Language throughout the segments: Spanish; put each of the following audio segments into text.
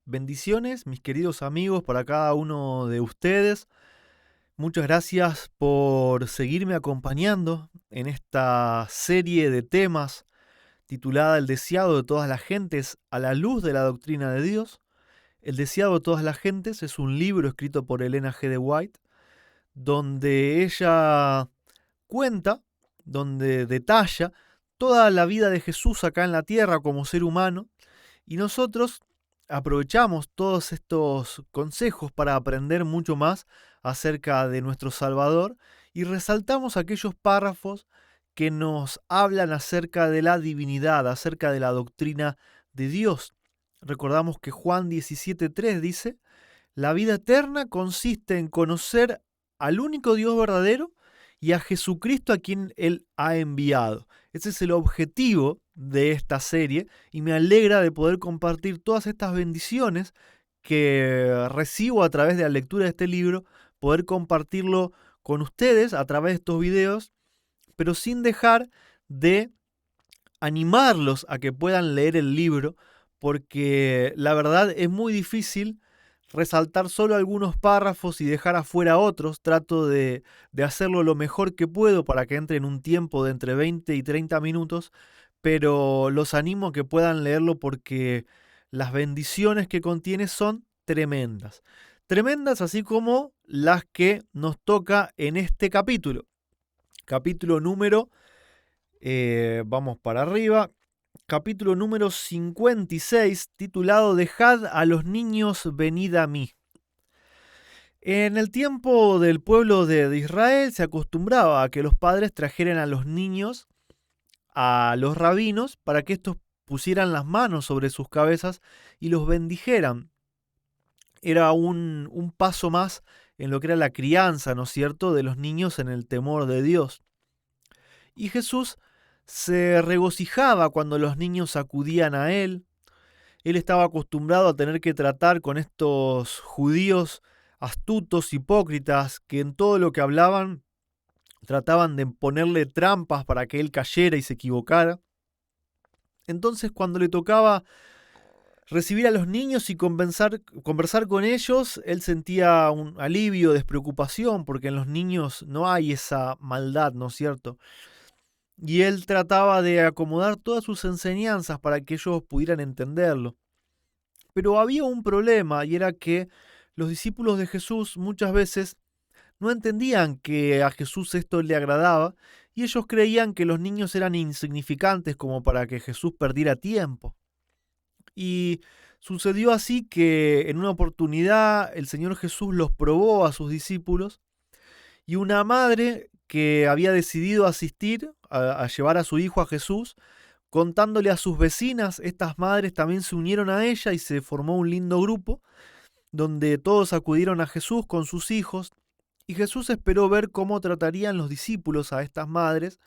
Bendiciones, mis queridos amigos, para cada uno de ustedes. Muchas gracias por seguirme acompañando en esta serie de temas titulada El deseado de todas las gentes a la luz de la doctrina de Dios. El deseado de todas las gentes es un libro escrito por Elena G. de White, donde ella cuenta, donde detalla toda la vida de Jesús acá en la tierra como ser humano, y nosotros aprovechamos todos estos consejos para aprender mucho más acerca de nuestro Salvador y resaltamos aquellos párrafos que nos hablan acerca de la divinidad, acerca de la doctrina de Dios. Recordamos que Juan 17:3 dice: la vida eterna consiste en conocer al único Dios verdadero y a Jesucristo a quien Él ha enviado. Ese es el objetivo de esta serie y me alegra de poder compartir todas estas bendiciones que recibo a través de la lectura de este libro, poder compartirlo con ustedes a través de estos videos, pero sin dejar de animarlos a que puedan leer el libro, porque la verdad es muy difícil resaltar solo algunos párrafos y dejar afuera otros. Trato de hacerlo lo mejor que puedo para que entre en un tiempo de entre 20 y 30 minutos, pero los animo a que puedan leerlo porque las bendiciones que contiene son tremendas. Tremendas así como las que nos toca en este capítulo. Capítulo número, vamos para arriba, capítulo número 56, titulado Dejad a los niños, venid a mí. En el tiempo del pueblo de Israel se acostumbraba a que los padres trajeran a los niños a los rabinos para que estos pusieran las manos sobre sus cabezas y los bendijeran. Era un paso más en lo que era la crianza, ¿no es cierto?, de los niños en el temor de Dios. Y Jesús se regocijaba cuando los niños acudían a él. Él estaba acostumbrado a tener que tratar con estos judíos astutos, hipócritas, que en todo lo que hablaban trataban de ponerle trampas para que él cayera y se equivocara. Entonces, cuando le tocaba recibir a los niños y conversar con ellos, él sentía un alivio, despreocupación, porque en los niños no hay esa maldad, ¿no es cierto? Y él trataba de acomodar todas sus enseñanzas para que ellos pudieran entenderlo. Pero había un problema, y era que los discípulos de Jesús muchas veces no entendían que a Jesús esto le agradaba, y ellos creían que los niños eran insignificantes como para que Jesús perdiera tiempo. Y sucedió así que en una oportunidad el Señor Jesús los probó a sus discípulos, y una madre que había decidido asistir a llevar a su hijo a Jesús, contándole a sus vecinas, estas madres también se unieron a ella y se formó un lindo grupo donde todos acudieron a Jesús con sus hijos, y Jesús esperó ver cómo tratarían los discípulos a estas madres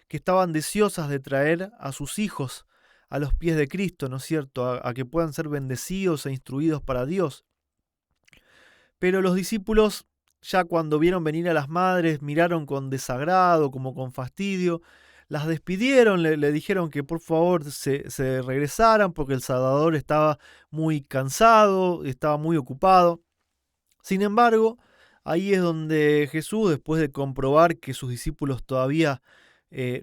que estaban deseosas de traer a sus hijos a los pies de Cristo, ¿no es cierto?, a que puedan ser bendecidos e instruidos para Dios. Pero los discípulos, ya cuando vieron venir a las madres, miraron con desagrado, como con fastidio, las despidieron, le dijeron que por favor se regresaran porque el Salvador estaba muy cansado, estaba muy ocupado. Sin embargo, ahí es donde Jesús, después de comprobar que sus discípulos todavía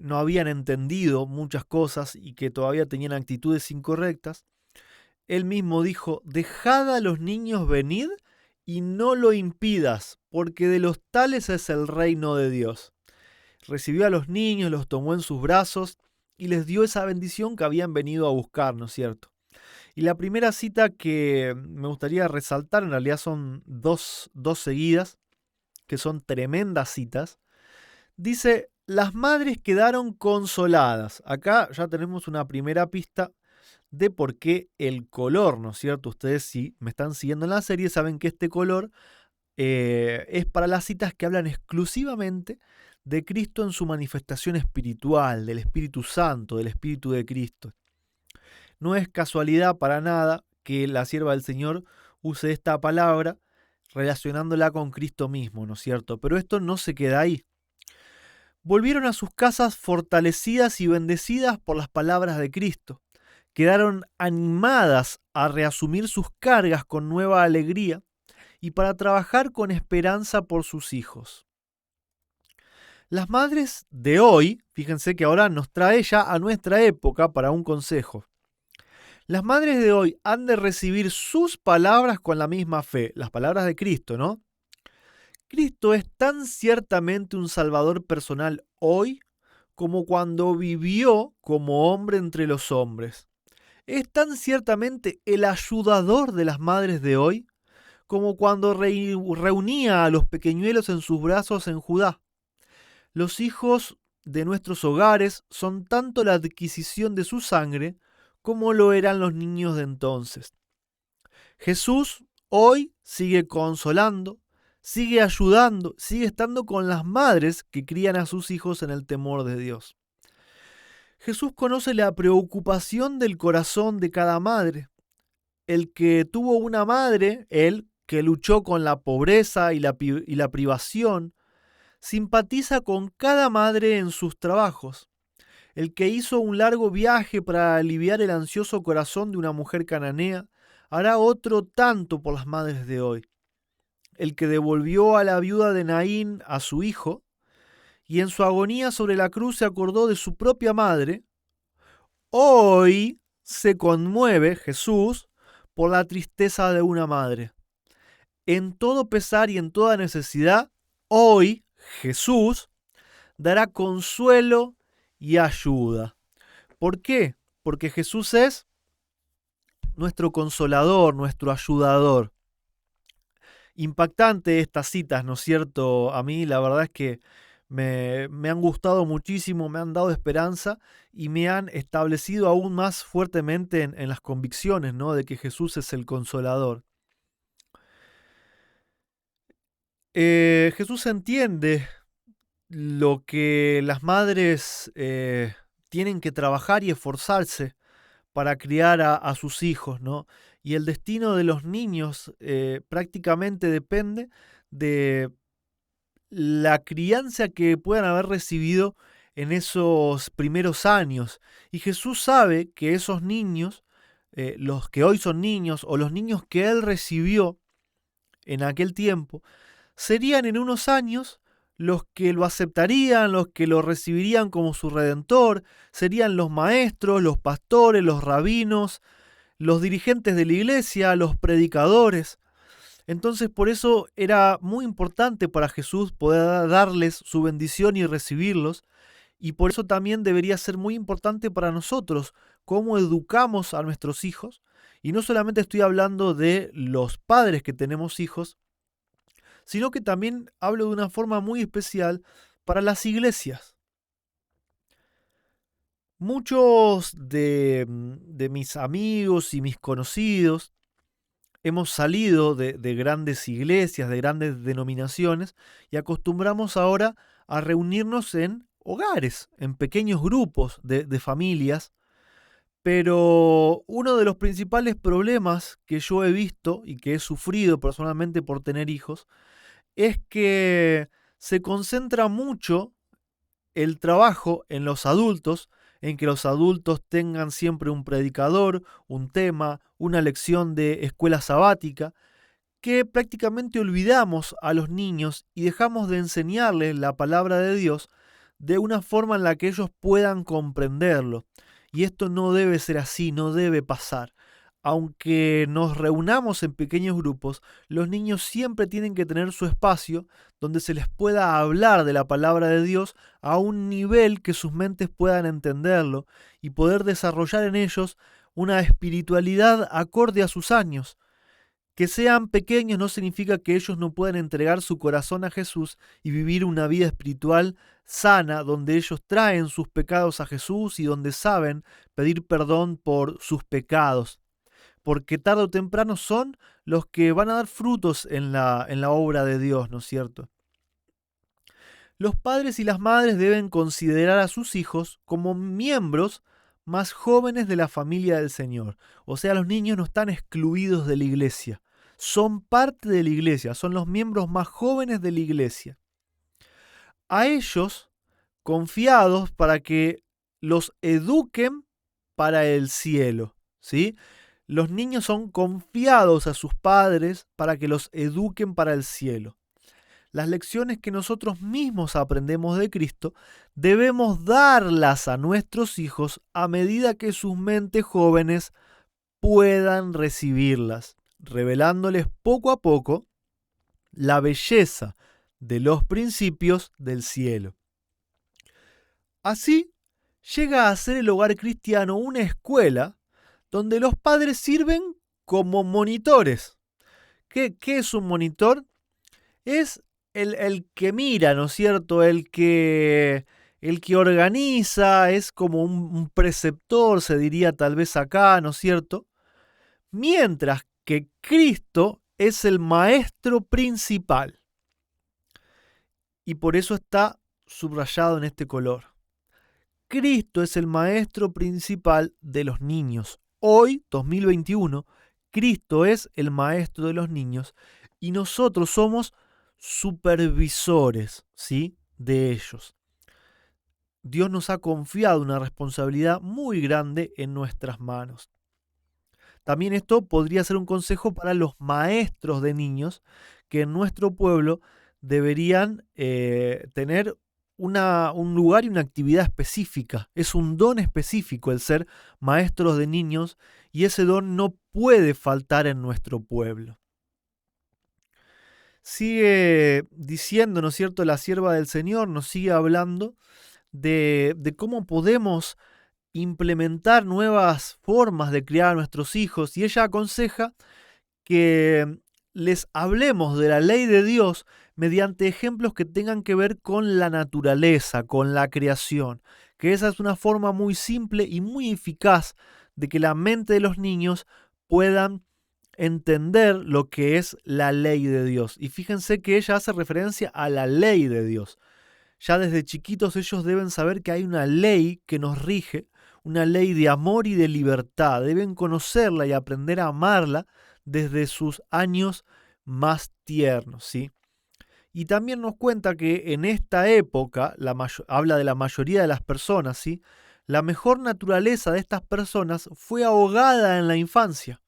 no habían entendido muchas cosas y que todavía tenían actitudes incorrectas, él mismo dijo: dejad a los niños venir y no lo impidas, porque de los tales es el reino de Dios. Recibió a los niños, los tomó en sus brazos y les dio esa bendición que habían venido a buscar, ¿no es cierto? Y la primera cita que me gustaría resaltar, en realidad son dos seguidas, que son tremendas citas. Dice: las madres quedaron consoladas. Acá ya tenemos una primera pista de por qué el color, ¿no es cierto? Ustedes, si me están siguiendo en la serie, saben que este color es para las citas que hablan exclusivamente de Cristo en su manifestación espiritual, del Espíritu Santo, del Espíritu de Cristo. No es casualidad para nada que la sierva del Señor use esta palabra relacionándola con Cristo mismo, ¿no es cierto? Pero esto no se queda ahí. Volvieron a sus casas fortalecidas y bendecidas por las palabras de Cristo. Quedaron animadas a reasumir sus cargas con nueva alegría y para trabajar con esperanza por sus hijos. Las madres de hoy, fíjense que ahora nos trae ya a nuestra época para un consejo. Las madres de hoy han de recibir sus palabras con la misma fe, las palabras de Cristo, ¿no? Cristo es tan ciertamente un Salvador personal hoy como cuando vivió como hombre entre los hombres. Es tan ciertamente el ayudador de las madres de hoy como cuando reunía a los pequeñuelos en sus brazos en Judá. Los hijos de nuestros hogares son tanto la adquisición de su sangre como lo eran los niños de entonces. Jesús hoy sigue consolando, sigue ayudando, sigue estando con las madres que crían a sus hijos en el temor de Dios. Jesús conoce la preocupación del corazón de cada madre. El que tuvo una madre, él, que luchó con la pobreza y la privación, simpatiza con cada madre en sus trabajos. El que hizo un largo viaje para aliviar el ansioso corazón de una mujer cananea, hará otro tanto por las madres de hoy. El que devolvió a la viuda de Naín a su hijo, y en su agonía sobre la cruz se acordó de su propia madre, hoy se conmueve Jesús por la tristeza de una madre. En todo pesar y en toda necesidad, hoy Jesús dará consuelo y ayuda. ¿Por qué? Porque Jesús es nuestro consolador, nuestro ayudador. Impactante estas citas, ¿no es cierto? A mí la verdad es que me han gustado muchísimo, me han dado esperanza y me han establecido aún más fuertemente en las convicciones, ¿no? De que Jesús es el consolador. Jesús entiende lo que las madres tienen que trabajar y esforzarse para criar a sus hijos, ¿no? Y el destino de los niños prácticamente depende de la crianza que puedan haber recibido en esos primeros años. Y Jesús sabe que esos niños, los que hoy son niños, o los niños que Él recibió en aquel tiempo, serían en unos años los que lo aceptarían, los que lo recibirían como su redentor, serían los maestros, los pastores, los rabinos, los dirigentes de la iglesia, los predicadores. Entonces por eso era muy importante para Jesús poder darles su bendición y recibirlos, y por eso también debería ser muy importante para nosotros cómo educamos a nuestros hijos, y no solamente estoy hablando de los padres que tenemos hijos, sino que también hablo de una forma muy especial para las iglesias. Muchos de mis amigos y mis conocidos hemos salido de grandes iglesias, de grandes denominaciones, y acostumbramos ahora a reunirnos en hogares, en pequeños grupos de familias. Pero uno de los principales problemas que yo he visto y que he sufrido personalmente por tener hijos es que se concentra mucho el trabajo en los adultos, en que los adultos tengan siempre un predicador, un tema, una lección de escuela sabática, que prácticamente olvidamos a los niños y dejamos de enseñarles la palabra de Dios de una forma en la que ellos puedan comprenderlo. Y esto no debe ser así, no debe pasar. Aunque nos reunamos en pequeños grupos, los niños siempre tienen que tener su espacio donde se les pueda hablar de la palabra de Dios a un nivel que sus mentes puedan entenderlo y poder desarrollar en ellos una espiritualidad acorde a sus años. Que sean pequeños no significa que ellos no puedan entregar su corazón a Jesús y vivir una vida espiritual sana, donde ellos traen sus pecados a Jesús y donde saben pedir perdón por sus pecados. Porque tarde o temprano son los que van a dar frutos en la obra de Dios, ¿no es cierto? Los padres y las madres deben considerar a sus hijos como miembros más jóvenes de la familia del Señor. O sea, los niños no están excluidos de la iglesia. Son parte de la iglesia, son los miembros más jóvenes de la iglesia. A ellos, confiados para que los eduquen para el cielo, ¿sí? Los niños son confiados a sus padres para que los eduquen para el cielo. Las lecciones que nosotros mismos aprendemos de Cristo debemos darlas a nuestros hijos a medida que sus mentes jóvenes puedan recibirlas, revelándoles poco a poco la belleza de los principios del cielo. Así, llega a ser el hogar cristiano una escuela donde los padres sirven como monitores. ¿Qué es un monitor? Es el que mira, ¿no es cierto? El que organiza, es como un preceptor, se diría tal vez acá, ¿no es cierto? Mientras que Cristo es el maestro principal. Y por eso está subrayado en este color. Cristo es el maestro principal de los niños. Hoy, 2021, Cristo es el maestro de los niños y nosotros somos supervisores, ¿sí?, de ellos. Dios nos ha confiado una responsabilidad muy grande en nuestras manos. También esto podría ser un consejo para los maestros de niños que en nuestro pueblo deberían tener un lugar y una actividad específica. Es un don específico el ser maestros de niños y ese don no puede faltar en nuestro pueblo. Sigue diciendo, ¿no es cierto?, la sierva del Señor nos sigue hablando de cómo podemos implementar nuevas formas de criar a nuestros hijos y ella aconseja que les hablemos de la ley de Dios mediante ejemplos que tengan que ver con la naturaleza, con la creación, que esa es una forma muy simple y muy eficaz de que la mente de los niños puedan entender lo que es la ley de Dios. Y fíjense que ella hace referencia a la ley de Dios. Ya desde chiquitos ellos deben saber que hay una ley que nos rige, una ley de amor y de libertad. Deben conocerla y aprender a amarla desde sus años más tiernos, ¿sí? Y también nos cuenta que en esta época, habla de la mayoría de las personas, ¿sí?, la mejor naturaleza de estas personas fue ahogada en la infancia.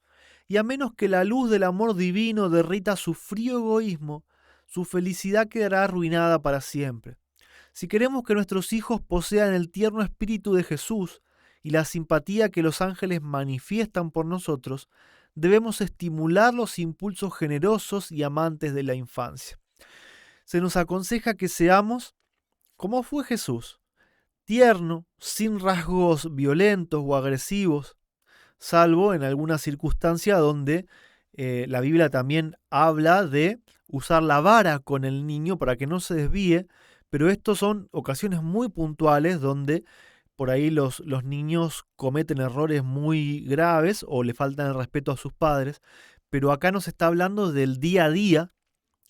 Y a menos que la luz del amor divino derrita su frío egoísmo, su felicidad quedará arruinada para siempre. Si queremos que nuestros hijos posean el tierno espíritu de Jesús y la simpatía que los ángeles manifiestan por nosotros, debemos estimular los impulsos generosos y amantes de la infancia. Se nos aconseja que seamos como fue Jesús, tierno, sin rasgos violentos o agresivos, salvo en alguna circunstancia donde la Biblia también habla de usar la vara con el niño para que no se desvíe, pero estos son ocasiones muy puntuales donde por ahí los niños cometen errores muy graves o le faltan el respeto a sus padres, pero acá nos está hablando del día a día,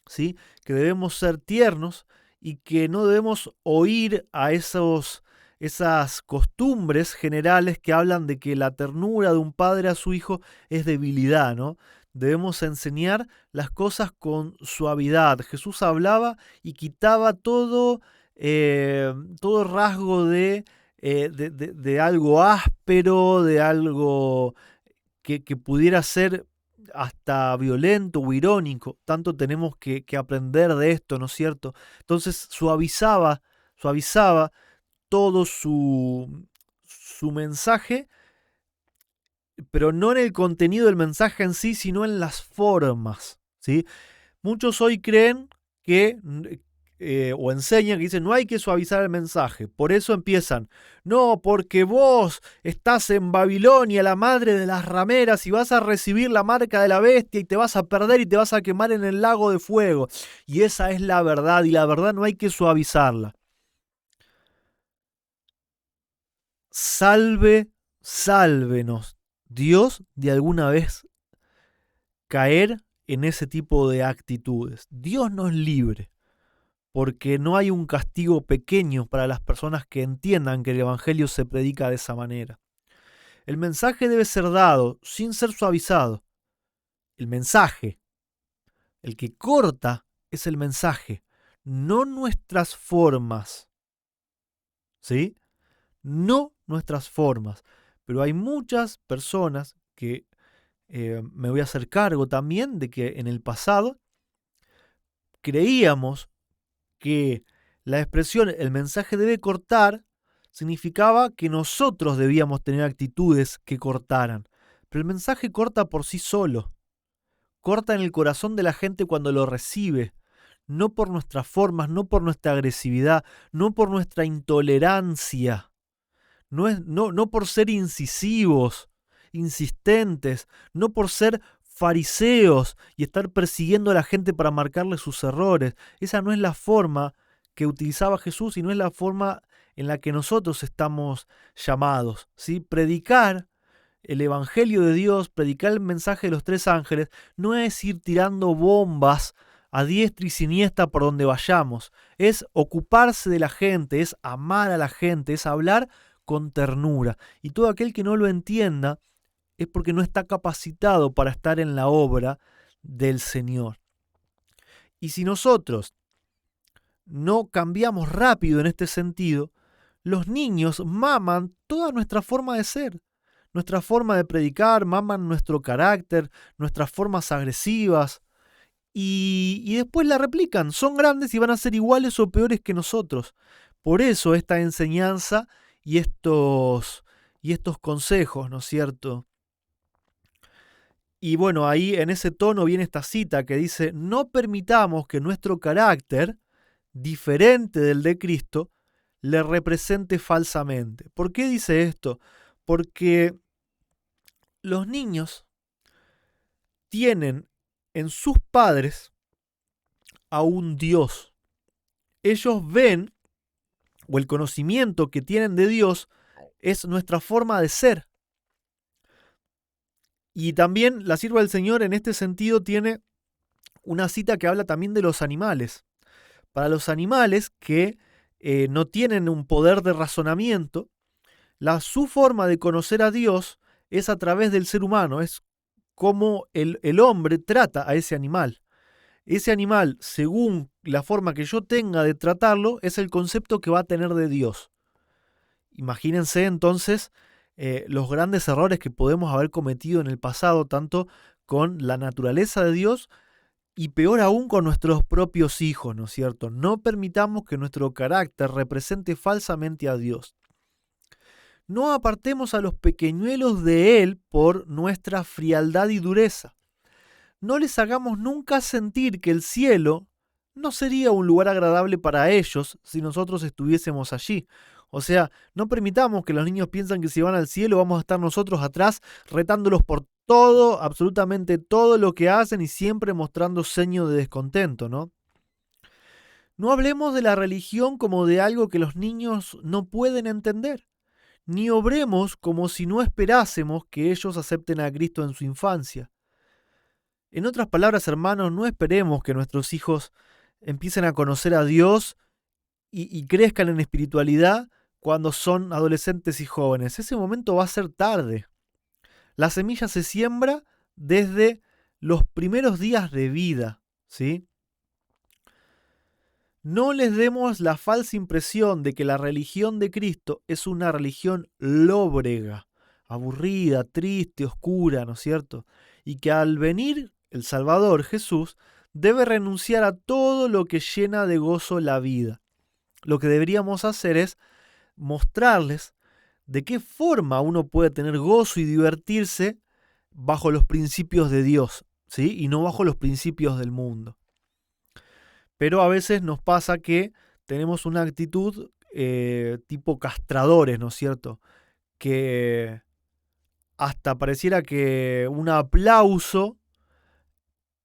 ¿sí?, que debemos ser tiernos y que no debemos oír a esas costumbres generales que hablan de que la ternura de un padre a su hijo es debilidad, ¿no? Debemos enseñar las cosas con suavidad. Jesús hablaba y quitaba todo rasgo de algo áspero, de algo que pudiera ser hasta violento o irónico. Tanto tenemos que aprender de esto, ¿no es cierto? Entonces suavizaba todo su mensaje, pero no en el contenido del mensaje en sí, sino en las formas, ¿sí? Muchos hoy creen que, o enseñan que dicen, no hay que suavizar el mensaje. Por eso empiezan, no, porque vos estás en Babilonia, la madre de las rameras, y vas a recibir la marca de la bestia y te vas a perder y te vas a quemar en el lago de fuego. Y esa es la verdad, y la verdad no hay que suavizarla. Sálvenos Dios de alguna vez caer en ese tipo de actitudes. Dios nos libre, porque no hay un castigo pequeño para las personas que entiendan que el Evangelio se predica de esa manera. El mensaje debe ser dado sin ser suavizado. El mensaje, el que corta, es el mensaje, no nuestras formas. ¿Sí? No nuestras formas. Pero hay muchas personas que me voy a hacer cargo también de que en el pasado creíamos que la expresión el mensaje debe cortar significaba que nosotros debíamos tener actitudes que cortaran. Pero el mensaje corta por sí solo. Corta en el corazón de la gente cuando lo recibe. No por nuestras formas, no por nuestra agresividad, no por nuestra intolerancia. No por ser incisivos, insistentes, no por ser fariseos y estar persiguiendo a la gente para marcarle sus errores. Esa no es la forma que utilizaba Jesús y no es la forma en la que nosotros estamos llamados, ¿sí? Predicar el Evangelio de Dios, predicar el mensaje de los tres ángeles, no es ir tirando bombas a diestra y siniestra por donde vayamos. Es ocuparse de la gente, es amar a la gente, es hablar con ternura. Y todo aquel que no lo entienda es porque no está capacitado para estar en la obra del Señor. Y si nosotros no cambiamos rápido en este sentido, los niños maman toda nuestra forma de ser, nuestra forma de predicar, maman nuestro carácter, nuestras formas agresivas, y después la replican. Son grandes y van a ser iguales o peores que nosotros. Por eso esta enseñanza y estos consejos, ¿no es cierto? Y bueno, ahí en ese tono viene esta cita que dice: no permitamos que nuestro carácter, diferente del de Cristo, le represente falsamente. ¿Por qué dice esto? Porque los niños tienen en sus padres a un Dios. Ellos ven, o el conocimiento que tienen de Dios, es nuestra forma de ser. Y también la sierva del Señor en este sentido tiene una cita que habla también de los animales. Para los animales que no tienen un poder de razonamiento, su forma de conocer a Dios es a través del ser humano, es como el hombre trata a ese animal. Ese animal, según la forma que yo tenga de tratarlo, es el concepto que va a tener de Dios. Imagínense entonces los grandes errores que podemos haber cometido en el pasado, tanto con la naturaleza de Dios y peor aún con nuestros propios hijos, ¿no es cierto? No permitamos que nuestro carácter represente falsamente a Dios. No apartemos a los pequeñuelos de Él por nuestra frialdad y dureza. No les hagamos nunca sentir que el cielo no sería un lugar agradable para ellos si nosotros estuviésemos allí. O sea, no permitamos que los niños piensen que si van al cielo vamos a estar nosotros atrás retándolos por todo, absolutamente todo lo que hacen y siempre mostrando seño de descontento, ¿no? No hablemos de la religión como de algo que los niños no pueden entender, ni obremos como si no esperásemos que ellos acepten a Cristo en su infancia. En otras palabras, hermanos, no esperemos que nuestros hijos empiecen a conocer a Dios y crezcan en espiritualidad cuando son adolescentes y jóvenes. Ese momento va a ser tarde. La semilla se siembra desde los primeros días de vida, ¿sí? No les demos la falsa impresión de que la religión de Cristo es una religión lóbrega, aburrida, triste, oscura, ¿no es cierto? Y que al venir el Salvador Jesús debe renunciar a todo lo que llena de gozo la vida. Lo que deberíamos hacer es mostrarles de qué forma uno puede tener gozo y divertirse bajo los principios de Dios, ¿sí? Y no bajo los principios del mundo. Pero a veces nos pasa que tenemos una actitud tipo castradores, ¿no es cierto? Que hasta pareciera que un aplauso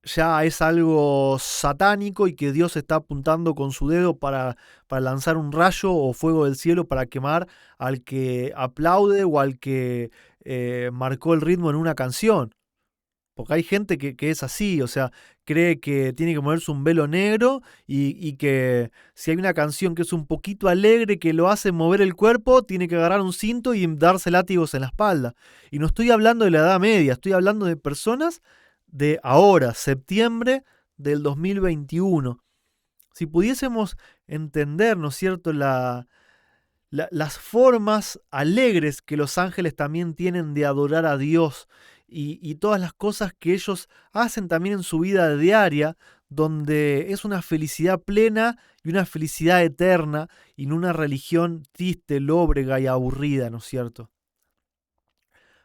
ya es algo satánico y que Dios está apuntando con su dedo para lanzar un rayo o fuego del cielo para quemar al que aplaude o al que marcó el ritmo en una canción. Porque hay gente que es así, o sea, cree que tiene que ponerse un velo negro y que si hay una canción que es un poquito alegre, que lo hace mover el cuerpo, tiene que agarrar un cinto y darse látigos en la espalda. Y no estoy hablando de la Edad Media, estoy hablando de personas de ahora, septiembre del 2021. Si pudiésemos entender, ¿no es cierto?, las formas alegres que los ángeles también tienen de adorar a Dios y todas las cosas que ellos hacen también en su vida diaria, donde es una felicidad plena y una felicidad eterna y no una religión triste, lóbrega y aburrida, ¿no es cierto?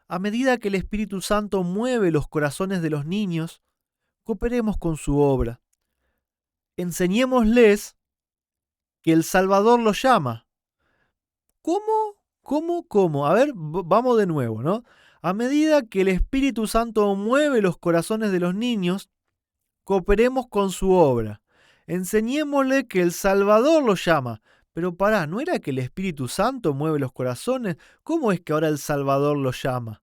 A medida que el Espíritu Santo mueve los corazones de los niños, cooperemos con su obra. Enseñémosles que el Salvador los llama. ¿Cómo? ¿Cómo? A ver, vamos de nuevo, ¿no? A medida que el Espíritu Santo mueve los corazones de los niños, cooperemos con su obra. Enseñémosle que el Salvador los llama. Pero pará, ¿no era que el Espíritu Santo mueve los corazones? ¿Cómo es que ahora el Salvador los llama?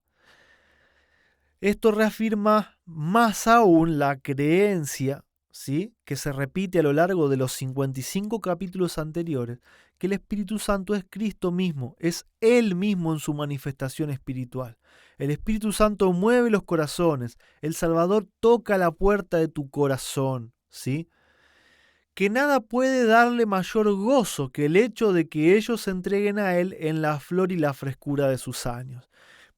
Esto reafirma más aún la creencia, ¿sí?, que se repite a lo largo de los 55 capítulos anteriores, que el Espíritu Santo es Cristo mismo, es Él mismo en su manifestación espiritual. El Espíritu Santo mueve los corazones, el Salvador toca la puerta de tu corazón, ¿sí? Que nada puede darle mayor gozo que el hecho de que ellos se entreguen a Él en la flor y la frescura de sus años.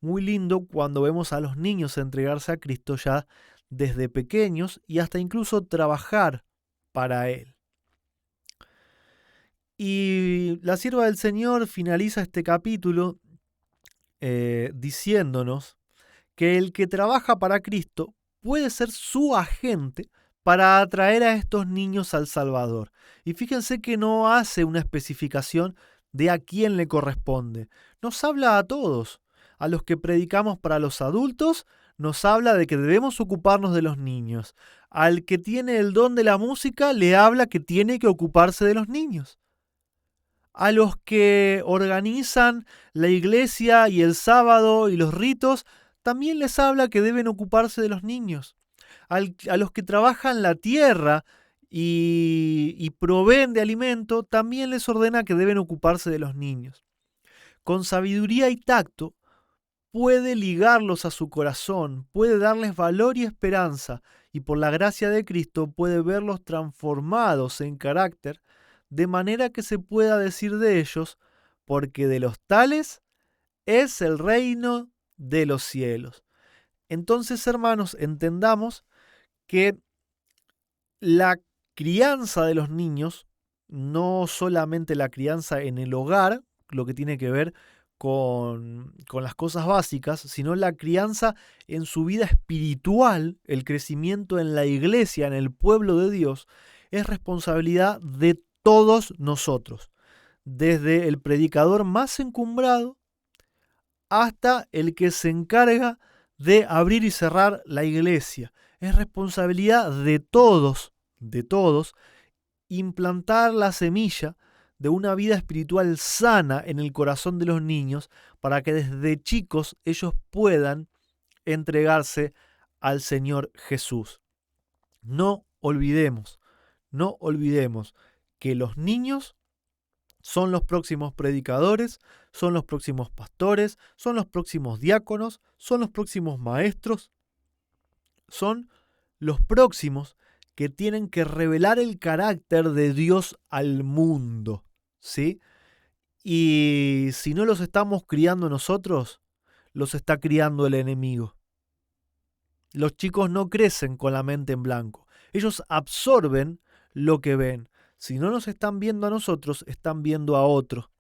Muy lindo cuando vemos a los niños entregarse a Cristo ya desde pequeños y hasta incluso trabajar para Él. Y la sierva del Señor finaliza este capítulo diciéndonos que el que trabaja para Cristo puede ser su agente para atraer a estos niños al Salvador. Y fíjense que no hace una especificación de a quién le corresponde. Nos habla a todos. A los que predicamos para los adultos, nos habla de que debemos ocuparnos de los niños. Al que tiene el don de la música, le habla que tiene que ocuparse de los niños. A los que organizan la iglesia y el sábado y los ritos, también les habla que deben ocuparse de los niños. A los que trabajan la tierra y proveen de alimento, también les ordena que deben ocuparse de los niños. Con sabiduría y tacto, puede ligarlos a su corazón, puede darles valor y esperanza, y por la gracia de Cristo puede verlos transformados en carácter, de manera que se pueda decir de ellos, porque de los tales es el reino de los cielos. Entonces, hermanos, entendamos que la crianza de los niños, no solamente la crianza en el hogar, lo que tiene que ver con las cosas básicas, sino la crianza en su vida espiritual, el crecimiento en la iglesia, en el pueblo de Dios, es responsabilidad de todos nosotros, desde el predicador más encumbrado hasta el que se encarga de abrir y cerrar la iglesia. Es responsabilidad de todos, implantar la semilla de una vida espiritual sana en el corazón de los niños para que desde chicos ellos puedan entregarse al Señor Jesús. No olvidemos que los niños son los próximos predicadores, son los próximos pastores, son los próximos diáconos, son los próximos maestros, son los próximos que tienen que revelar el carácter de Dios al mundo, ¿sí? Y si no los estamos criando nosotros, los está criando el enemigo. Los chicos no crecen con la mente en blanco. Ellos absorben lo que ven. Si no nos están viendo a nosotros, están viendo a otro.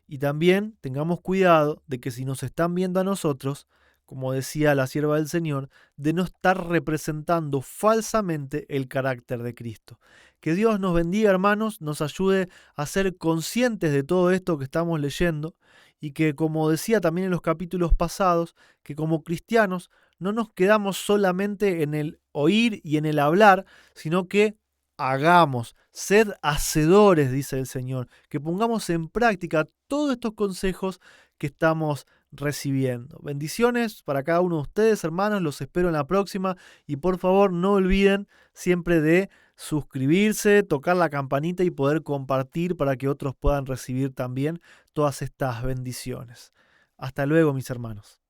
Y también tengamos cuidado de que si nos están viendo a nosotros, como decía la sierva del Señor, de no estar representando falsamente el carácter de Cristo. Que Dios nos bendiga, hermanos, nos ayude a ser conscientes de todo esto que estamos leyendo y que, como decía también en los capítulos pasados, que como cristianos no nos quedamos solamente en el oír y en el hablar, sino que hagamos, sed hacedores, dice el Señor, que pongamos en práctica todos estos consejos que estamos recibiendo. Bendiciones para cada uno de ustedes, hermanos. Los espero en la próxima. Y por favor, no olviden siempre de suscribirse, tocar la campanita y poder compartir para que otros puedan recibir también todas estas bendiciones. Hasta luego, mis hermanos.